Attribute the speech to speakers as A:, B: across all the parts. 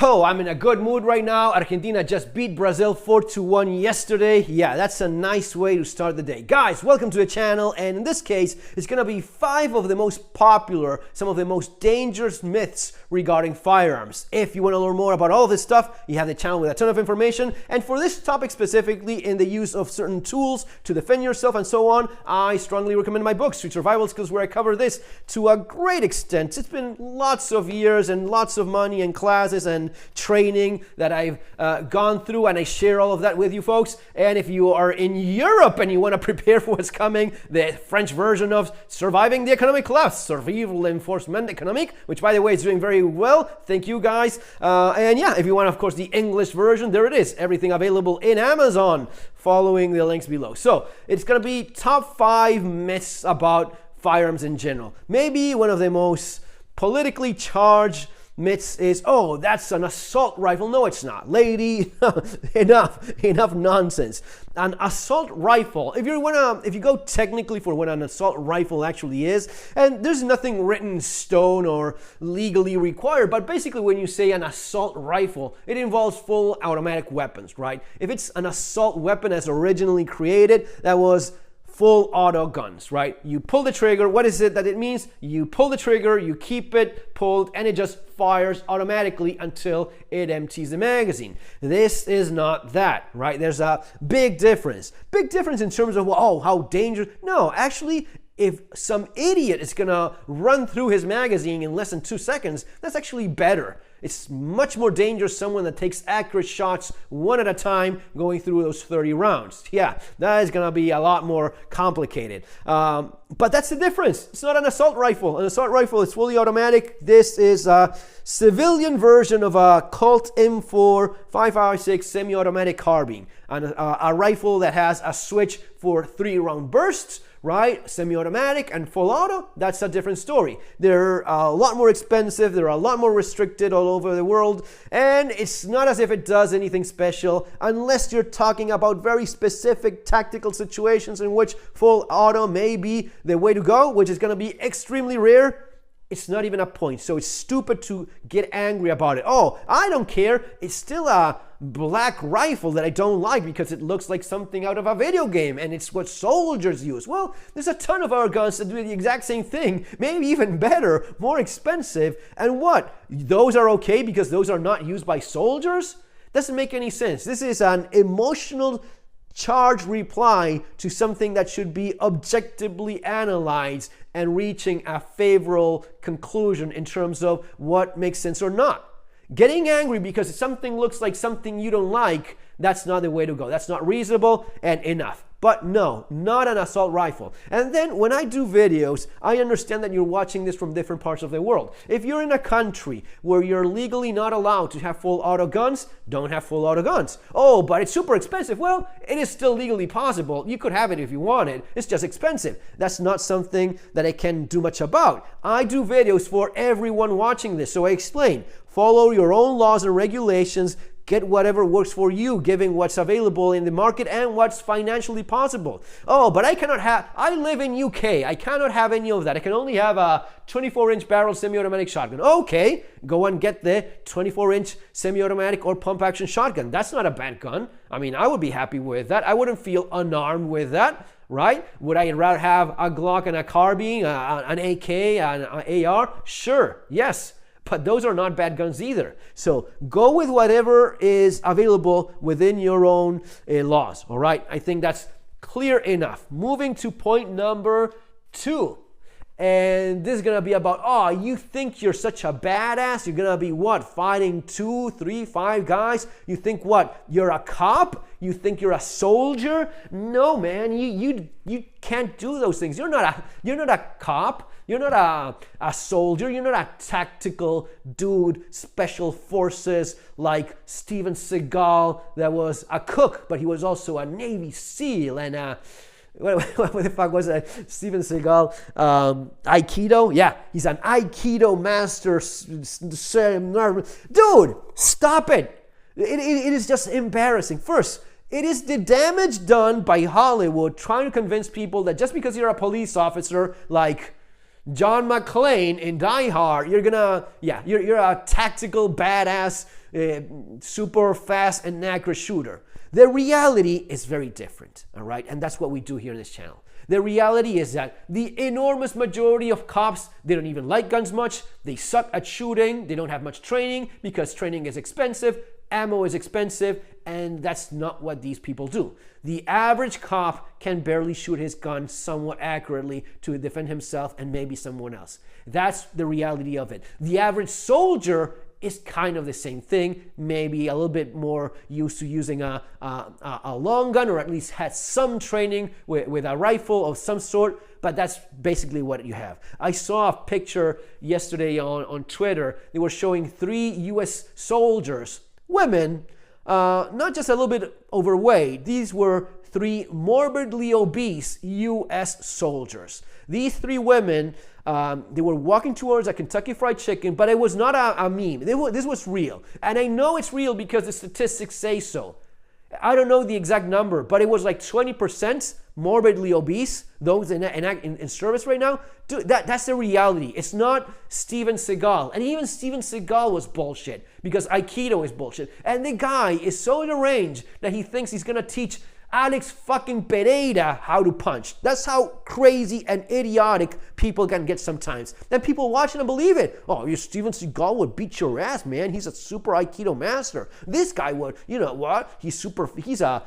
A: Oh, I'm in a good mood right now. Argentina just beat Brazil 4-1 yesterday. Yeah, that's a nice way to start the day. Guys, welcome to the channel, and in this case, it's gonna be 5 of the most popular, some of the most dangerous myths regarding firearms. If you wanna learn more about all of this stuff, you have the channel with a ton of information, and for this topic specifically, in the use of certain tools to defend yourself and so on, I strongly recommend my book, Street Survival Skills, where I cover this to a great extent. It's been lots of years and lots of money and classes and training that I've gone through, and I share all of that with you folks. And if you are in Europe and you want to prepare for what's coming, the French version of Surviving the Economic Collapse, Survivre l'Enforcement Économique, which by the way is doing very well. Thank you guys. And yeah, if you want, of course, the English version, there it is. Everything available in Amazon, following the links below. So it's going to be top 5 myths about firearms in general. Maybe one of the most politically charged myths is, oh, that's an assault rifle. No, it's not. Lady, enough nonsense. An assault rifle, if you go technically for what an assault rifle actually is, and there's nothing written in stone or legally required, but basically when you say an assault rifle, it involves full automatic weapons, right? If it's an assault weapon as originally created, that was full auto guns, right? You pull the trigger. What is it that it means? You pull the trigger, you keep it pulled, and it just fires automatically until it empties the magazine. This is not that, right? There's a big difference. Big difference in terms of, oh, how dangerous. No, actually, if some idiot is gonna run through his magazine in less than 2 seconds, that's actually better. It's much more dangerous someone that takes accurate shots one at a time going through those 30 rounds. Yeah, that is going to be a lot more complicated. But that's the difference. It's not an assault rifle. An assault rifle is fully automatic. This is a civilian version of a Colt M4 5.56 semi-automatic carbine. And a rifle that has a switch for 3-round bursts, right? Semi-automatic and full auto, that's a different story. They're a lot more expensive, they're a lot more restricted all over the world, and it's not as if it does anything special unless you're talking about very specific tactical situations in which full auto may be the way to go, which is going to be extremely rare. It's not even a point, so it's stupid to get angry about it. Oh, I don't care. It's still a black rifle that I don't like because it looks like something out of a video game and it's what soldiers use. Well, there's a ton of our guns that do the exact same thing, maybe even better, more expensive. And what? Those are okay because those are not used by soldiers? Doesn't make any sense. This is an emotional charged reply to something that should be objectively analyzed and reaching a favorable conclusion in terms of what makes sense or not. Getting angry because something looks like something you don't like, that's not the way to go. That's not reasonable and enough. But no, not an assault rifle. And then when I do videos, I understand that you're watching this from different parts of the world. If you're in a country where you're legally not allowed to have full auto guns, don't have full auto guns. Oh, but it's super expensive. Well, it is still legally possible. You could have it if you wanted. It's just expensive. That's not something that I can do much about. I do videos for everyone watching this, so I explain. Follow your own laws and regulations. Get whatever works for you, given what's available in the market and what's financially possible. Oh, but I live in UK. I cannot have any of that. I can only have a 24-inch barrel semi-automatic shotgun. Okay, go and get the 24-inch semi-automatic or pump-action shotgun. That's not a bad gun. I mean, I would be happy with that. I wouldn't feel unarmed with that, right? Would I rather have a Glock and a carbine, an AK, an AR? Sure, yes. But those are not bad guns either. So go with whatever is available within your own laws, all right? I think that's clear enough. Moving to point number 2. And this is going to be about, oh, you think you're such a badass? You're going to be what? Fighting 2, 3, 5 guys? You think what? You're a cop? You think you're a soldier? No, man, you can't do those things. You're not a cop. You're not a soldier. You're not a tactical dude, special forces like Steven Seagal that was a cook, but he was also a Navy SEAL and what the fuck was that? Steven Seagal, Aikido? Yeah, he's an Aikido master. Dude, stop it. It is just embarrassing. First, it is the damage done by Hollywood trying to convince people that just because you're a police officer like John McClane in Die Hard, you're a tactical, badass, super fast and accurate shooter. The reality is very different, all right? And that's what we do here in this channel. The reality is that the enormous majority of cops, they don't even like guns much. They suck at shooting. They don't have much training because training is expensive, ammo is expensive, and that's not what these people do. The average cop can barely shoot his gun somewhat accurately to defend himself and maybe someone else. That's the reality of it. The average soldier is kind of the same thing, maybe a little bit more used to using a long gun, or at least had some training with a rifle of some sort, but that's basically what you have. I saw a picture yesterday on Twitter. They were showing 3 US soldiers, women, not just a little bit overweight. These were 3 morbidly obese US soldiers. These 3 women, they were walking towards a Kentucky Fried Chicken, but it was not a meme. This was real. And I know it's real because the statistics say so. I don't know the exact number, but it was like 20% morbidly obese, those in service right now. Dude, that's the reality. It's not Steven Seagal. And even Steven Seagal was bullshit because Aikido is bullshit. And the guy is so deranged that he thinks he's going to teach Alex fucking Pereira how to punch. That's how crazy and idiotic people can get sometimes. Then people watching and believe it. Oh, Steven Seagal would beat your ass, man. He's a super Aikido master. This guy would, you know what? He's a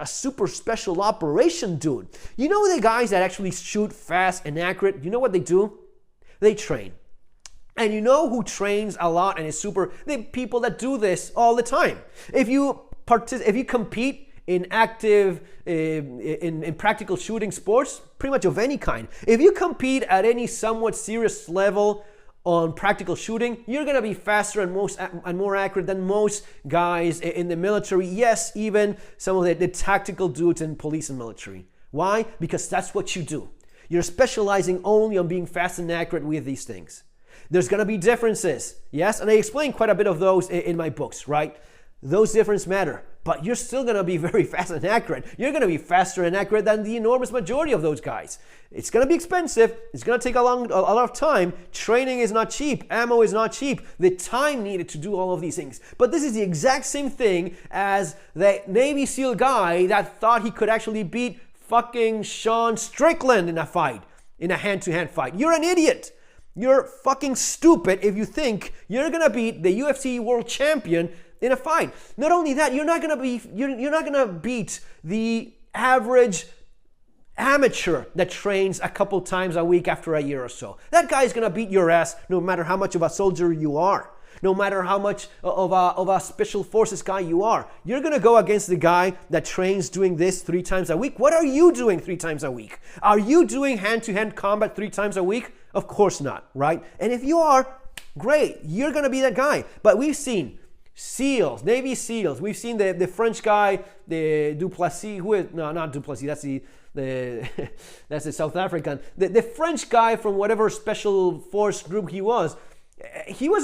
A: super special operation dude. You know the guys that actually shoot fast and accurate, you know what they do? They train. And you know who trains a lot and is super? The people that do this all the time. If you compete in active, in practical shooting sports, pretty much of any kind. If you compete at any somewhat serious level on practical shooting, you're gonna be faster and more accurate than most guys in the military. Yes, even some of the tactical dudes in police and military. Why? Because that's what you do. You're specializing only on being fast and accurate with these things. There's gonna be differences, yes, and I explain quite a bit of those in my books, right? Those differences matter, but you're still going to be very fast and accurate. You're going to be faster and accurate than the enormous majority of those guys. It's going to be expensive. It's going to take a lot of time. Training is not cheap. Ammo is not cheap. The time needed to do all of these things. But this is the exact same thing as the Navy SEAL guy that thought he could actually beat fucking Sean Strickland in a fight, in a hand-to-hand fight. You're an idiot. You're fucking stupid if you think you're going to beat the UFC world champion in a fight. Not only that, you're not gonna beat the average amateur that trains a couple times a week after a year or so. That guy's gonna beat your ass no matter how much of a soldier you are, no matter how much of a special forces guy you are. You're gonna go against the guy that trains doing this 3 times a week. What are you doing 3 times a week? Are you doing hand-to-hand combat 3 times a week? Of course not, right? And if you are, great, you're gonna be that guy. But we've seen SEALs, Navy SEALs. We've seen the French guy, the Duplessis, not Duplessis, that's the South African. The French guy from whatever special force group he was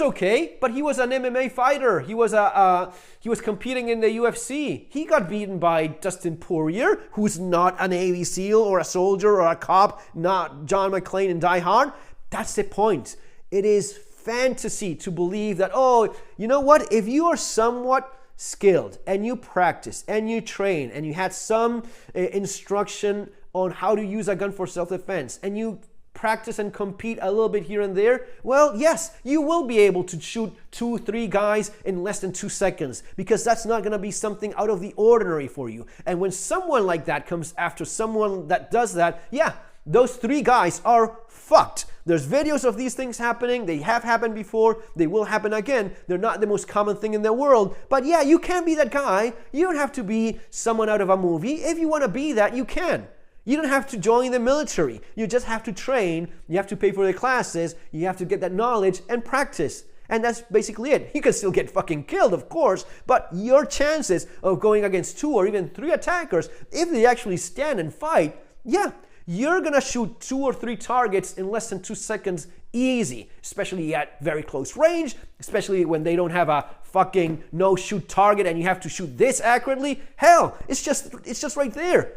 A: okay, but he was an MMA fighter. He was competing in the UFC. He got beaten by Dustin Poirier, who's not a Navy SEAL or a soldier or a cop, not John McClane in Die Hard. That's the point. It is fantasy to believe that, oh, you know what, if you are somewhat skilled and you practice and you train and you had some instruction on how to use a gun for self-defense and you practice and compete a little bit here and there, well, yes, you will be able to shoot 2-3 guys in less than 2 seconds, because that's not going to be something out of the ordinary for you. And when someone like that comes after someone that does that, yeah, those 3 guys are fucked. There's videos of these things happening. They have happened before. They will happen again. They're not the most common thing in the world. But yeah, you can be that guy. You don't have to be someone out of a movie. If you want to be that, you can. You don't have to join the military. You just have to train. You have to pay for the classes. You have to get that knowledge and practice. And that's basically it. You can still get fucking killed, of course, but your chances of going against 2 or even 3 attackers, if they actually stand and fight, yeah, you're gonna shoot 2 or 3 targets in less than 2 seconds easy, especially at very close range, especially when they don't have a fucking no-shoot target and you have to shoot this accurately. Hell, it's just right there.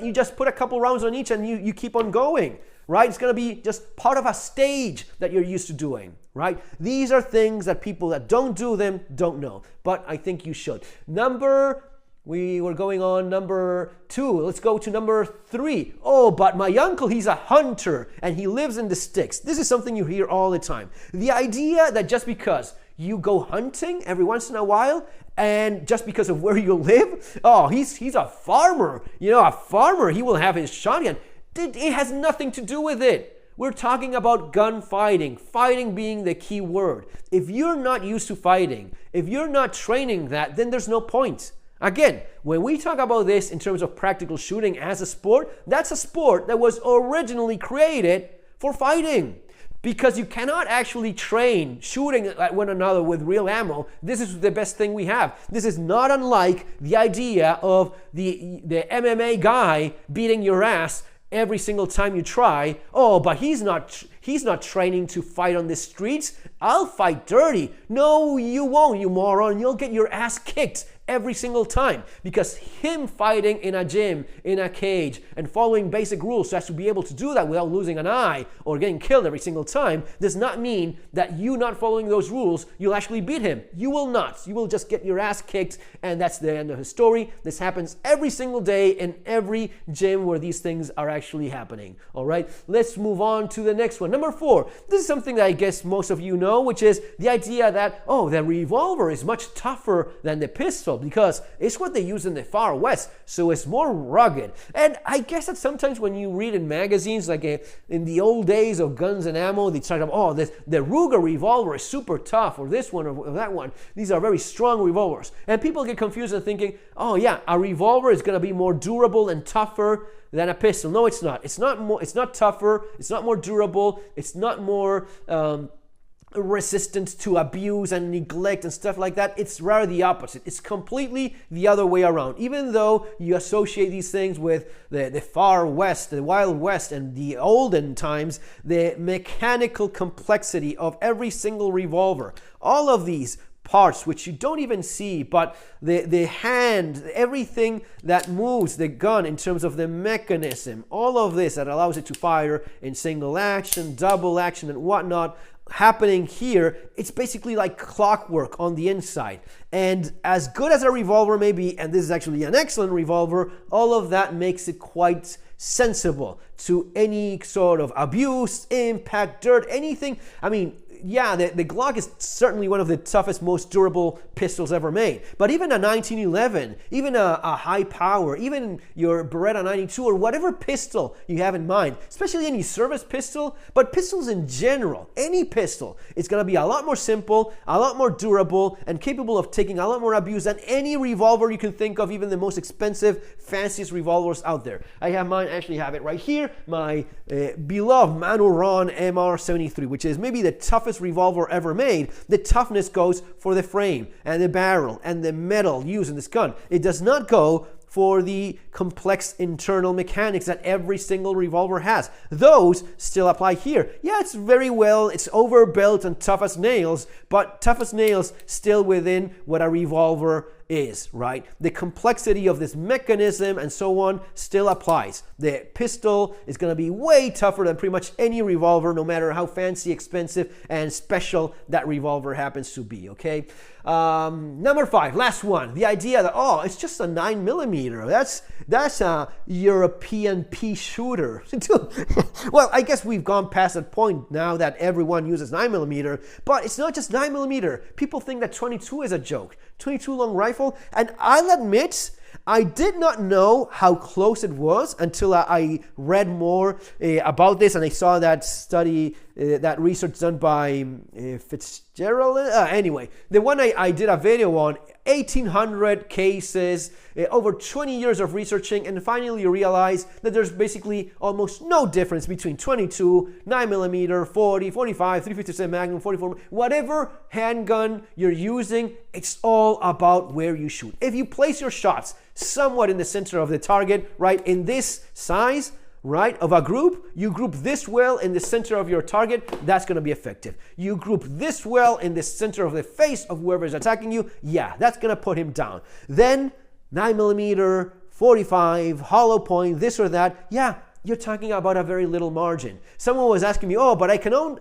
A: You just put a couple rounds on each and you keep on going. right? It's going to be just part of a stage that you're used to doing, right? These are things that people that don't do them don't know, but I think you should. We were going on number 2. Let's go to number 3. Oh, but my uncle, he's a hunter and he lives in the sticks. This is something you hear all the time. The idea that just because you go hunting every once in a while and just because of where you live, oh, he's a farmer. You know, a farmer, he will have his shotgun. It has nothing to do with it. We're talking about gunfighting, fighting being the key word. If you're not used to fighting, if you're not training that, then there's no point. Again, when we talk about this in terms of practical shooting as a sport, that's a sport that was originally created for fighting. Because you cannot actually train shooting at one another with real ammo. This is the best thing we have. This is not unlike the idea of the MMA guy beating your ass every single time you try. Oh, but he's not training to fight on the streets. I'll fight dirty. No, you won't, you moron. You'll get your ass kicked every single time, because him fighting in a gym, in a cage, and following basic rules so as to be able to do that without losing an eye or getting killed every single time does not mean that you not following those rules, you'll actually beat him. You will not. You will just get your ass kicked, and that's the end of the story. This happens every single day in every gym where these things are actually happening. All right, let's move on to the next one. Number 4. This is something that I guess most of you know, which is the idea that, oh, the revolver is much tougher than the pistol, because it's what they use in the far west, so it's more rugged. And I guess that sometimes when you read in magazines, like in the old days of guns and ammo, they talk about, oh, the Ruger revolver is super tough, or this one or that one. These are very strong revolvers. And people get confused and thinking, oh yeah, a revolver is going to be more durable and tougher than a pistol. No, it's not. It's not tougher. It's not more durable. It's not more resistant to abuse and neglect and stuff like that. It's rather the opposite. It's completely the other way around. Even though you associate these things with the far west, the wild west, and the olden times, the mechanical complexity of every single revolver, all of these parts which you don't even see, but the hand, everything that moves the gun in terms of the mechanism, all of this that allows it to fire in single action, double action, and whatnot, happening here, it's basically like clockwork on the inside. And as good as a revolver may be, and this is actually an excellent revolver, all of that makes it quite sensible to any sort of abuse, impact, dirt, anything. I mean, yeah, the Glock is certainly one of the toughest, most durable pistols ever made. But even a 1911, even a high power, even your Beretta 92 or whatever pistol you have in mind, especially any service pistol, but pistols in general, any pistol, it's going to be a lot more simple, a lot more durable, and capable of taking a lot more abuse than any revolver you can think of, even the most expensive, fanciest revolvers out there. I have mine, actually have it right here, my beloved Manuron MR73, which is maybe the toughest revolver ever made. The toughness goes for the frame and the barrel and the metal used in this gun. It does not go for the complex internal mechanics that every single revolver has. Those still apply here. Yeah, it's very well, it's overbuilt and tough as nails, but tough as nails still within what a revolver is, right? The complexity of this mechanism and so on still applies. The pistol is going to be way tougher than pretty much any revolver, no matter how fancy, expensive, and special that revolver happens to be, okay? Number 5, last one, the idea that, oh, it's just a 9mm. That's a European pea shooter. Well, I guess we've gone past that point now that everyone uses 9mm, but it's not just 9mm. People think that 22 is a joke. 22 long rifle, and I'll admit, I did not know how close it was until I read more about this, and I saw that study, that research done by Fitzgerald. Anyway, the one I did a video on, 1,800 cases, over 20 years of researching, and finally you realize that there's basically almost no difference between 22, 9mm, 40, 45, 357 Magnum, 44, whatever handgun you're using, it's all about where you shoot. If you place your shots somewhat in the center of the target, right, in this size, right, of a group, you group this well in the center of your target, that's going to be effective. You group this well in the center of the face of whoever is attacking you, yeah, that's going to put him down. Then 9mm, 45, hollow point, this or that, yeah, you're talking about a very little margin. Someone was asking me, oh, but I cannot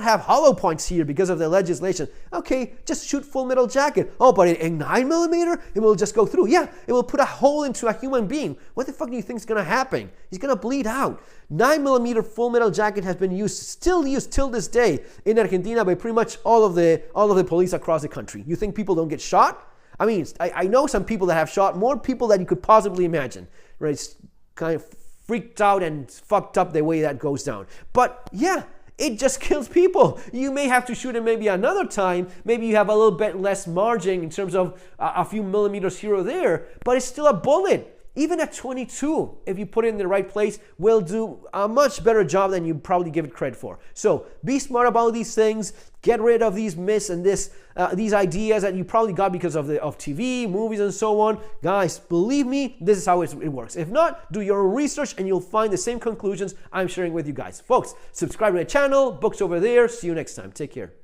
A: have hollow points here because of the legislation. Okay, just shoot full metal jacket. Oh, but in 9mm, it will just go through. Yeah, it will put a hole into a human being. What the fuck do you think is gonna happen? He's gonna bleed out. 9mm full metal jacket has been still used till this day in Argentina by pretty much all of the police across the country. You think people don't get shot? I mean, I know some people that have shot more people than you could possibly imagine. Right? It's kind of freaked out and fucked up the way that goes down. But yeah, it just kills people. You may have to shoot it maybe another time. Maybe you have a little bit less margin in terms of a few millimeters here or there, but it's still a bullet. Even at 22, if you put it in the right place, will do a much better job than you probably give it credit for. So be smart about these things. Get rid of these myths and these ideas that you probably got because of TV, movies, and so on. Guys, believe me, this is how it works. If not, do your own research and you'll find the same conclusions I'm sharing with you guys. Folks, subscribe to the channel, books over there. See you next time. Take care.